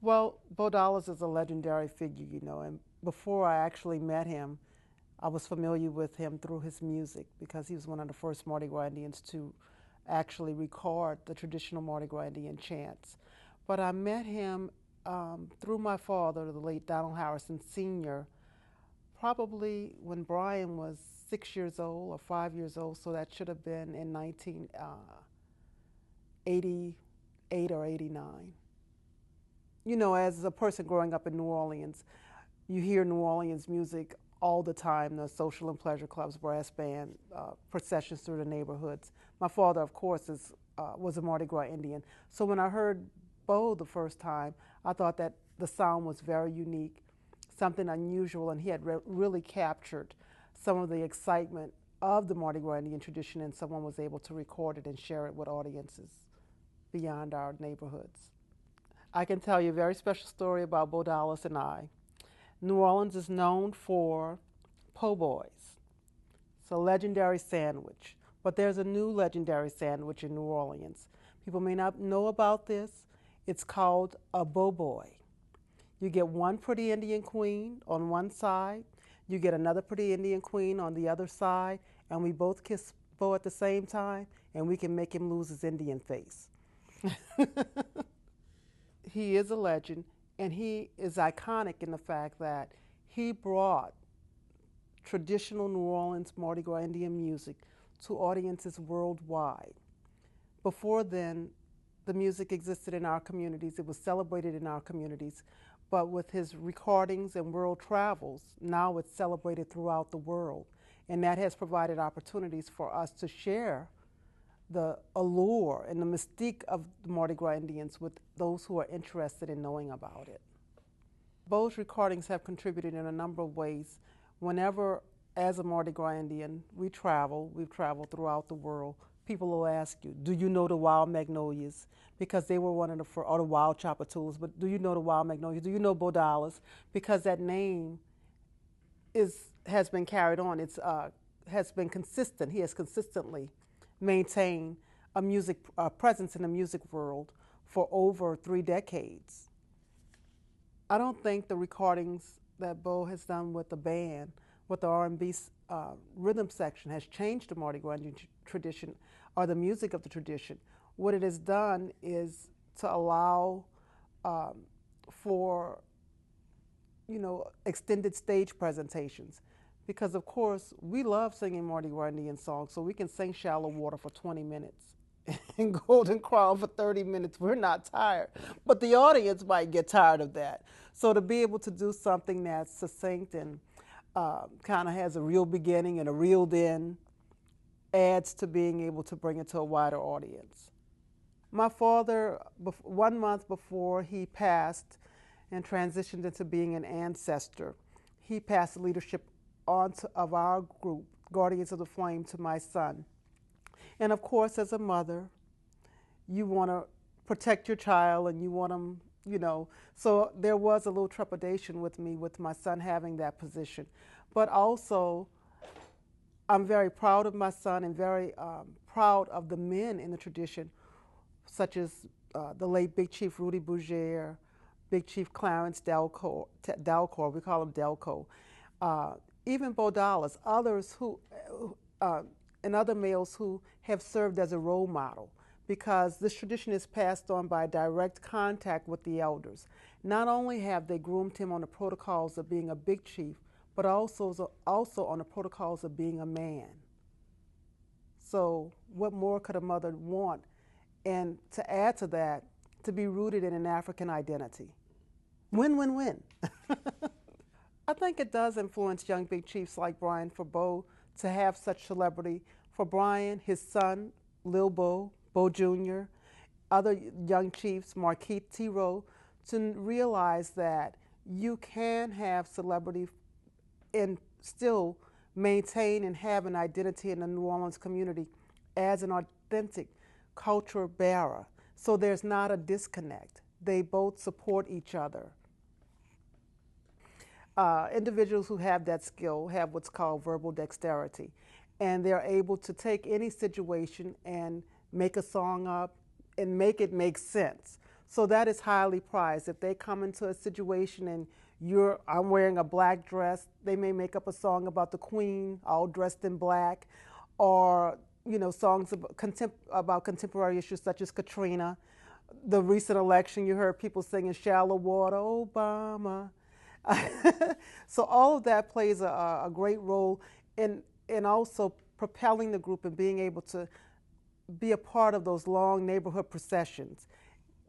Well, Bo Dolli is a legendary figure, and before I actually met him, I was familiar with him through his music because he was one of the first Mardi Gras Indians to actually record the traditional Mardi Gras Indian chants. But I met him through my father, the late Donald Harrison Sr., probably when Brian was 6 years old or 5 years old, so that should have been in 1988 or 89. As a person growing up in New Orleans, you hear New Orleans music all the time, the social and pleasure clubs, brass band, processions through the neighborhoods. My father, of course, was a Mardi Gras Indian. So when I heard Bo the first time, I thought that the sound was very unique, something unusual, and he had really captured some of the excitement of the Mardi Gras Indian tradition, and someone was able to record it and share it with audiences beyond our neighborhoods. I can tell you a very special story about Bo Dolli and I. New Orleans is known for po' boys. It's a legendary sandwich, but there's a new legendary sandwich in New Orleans. People may not know about this. It's called a bo boy. You get one pretty Indian queen on one side, you get another pretty Indian queen on the other side, and we both kiss Bo at the same time, and we can make him lose his Indian face. He is a legend, and he is iconic in the fact that he brought traditional New Orleans Mardi Gras Indian music to audiences worldwide. Before then, the music existed in our communities, it was celebrated in our communities, but with his recordings and world travels, now it's celebrated throughout the world. And that has provided opportunities for us to share the allure and the mystique of the Mardi Gras Indians with those who are interested in knowing about it. Bo's recordings have contributed in a number of ways. Whenever, as a Mardi Gras Indian, we've traveled throughout the world, people will ask you, do you know the Wild Magnolias? Because they were one of the first, or the Wild Chapatoulas, but do you know the Wild Magnolias? Do you know Bo Dolli? Because that name has been carried on. It's has been consistent. He has consistently maintained a music presence in the music world for over 3 decades. I don't think the recordings that Bo has done with the band, with the R&B rhythm section, has changed the Mardi Gras tradition or the music of the tradition. What it has done is to allow for extended stage presentations. Because of course, we love singing Mardi Gras Indian songs, so we can sing Shallow Water for 20 minutes and Golden Crown for 30 minutes. We're not tired, but the audience might get tired of that. So to be able to do something that's succinct and kind of has a real beginning and a real end adds to being able to bring it to a wider audience. My father, 1 month before he passed and transitioned into being an ancestor, he passed the leadership of our group, Guardians of the Flame, to my son. And of course, as a mother, you want to protect your child and you want them, so there was a little trepidation with me with my son having that position. But also, I'm very proud of my son and very proud of the men in the tradition, such as the late Big Chief Rudy Bougere, Big Chief Clarence Delcor, we call him Delco, even Bo Dolli, others who, and other males who have served as a role model, because this tradition is passed on by direct contact with the elders. Not only have they groomed him on the protocols of being a big chief, but also on the protocols of being a man. So what more could a mother want? And to add to that, to be rooted in an African identity. Win, win, win. I think it does influence young big chiefs like Brian for Bo to have such celebrity. For Brian, his son, Lil Bo, Bo Jr., other young chiefs, Marquis T-Row, to realize that you can have celebrity and still maintain and have an identity in the New Orleans community as an authentic culture bearer. So there's not a disconnect. They both support each other. Individuals who have that skill have what's called verbal dexterity, and they're able to take any situation and make a song up and make it make sense. So that is highly prized. If they come into a situation and I'm wearing a black dress, they may make up a song about the queen, all dressed in black, or songs about contemporary issues such as Katrina, the recent election. You heard people singing "Shallow Water," Obama. So all of that plays a great role in also propelling the group and being able to be a part of those long neighborhood processions.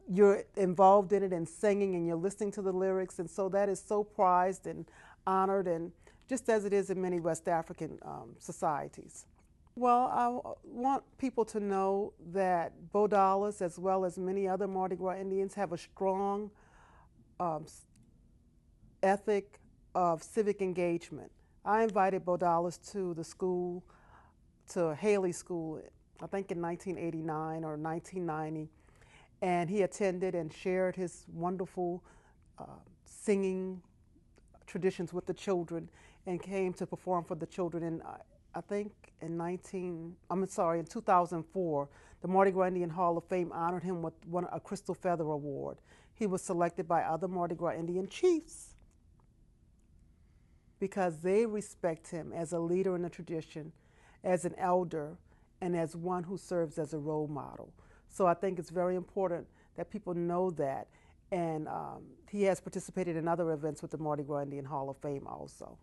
You're involved in it and singing, and you're listening to the lyrics, and so that is so prized and honored, and just as it is in many West African societies. Well, I want people to know that Bo Dollis, as well as many other Mardi Gras Indians, have a strong um, ethic of civic engagement. I invited Bo Dollis to the school, to Haley School, I think in 1989 or 1990, and he attended and shared his wonderful uh, singing traditions with the children, and came to perform for the children. And I think in 2004, the Mardi Gras Indian Hall of Fame honored him with a Crystal Feather Award. He was selected by other Mardi Gras Indian chiefs because they respect him as a leader in the tradition, as an elder, and as one who serves as a role model. So I think it's very important that people know that. And he has participated in other events with the Mardi Gras Indian Hall of Fame also.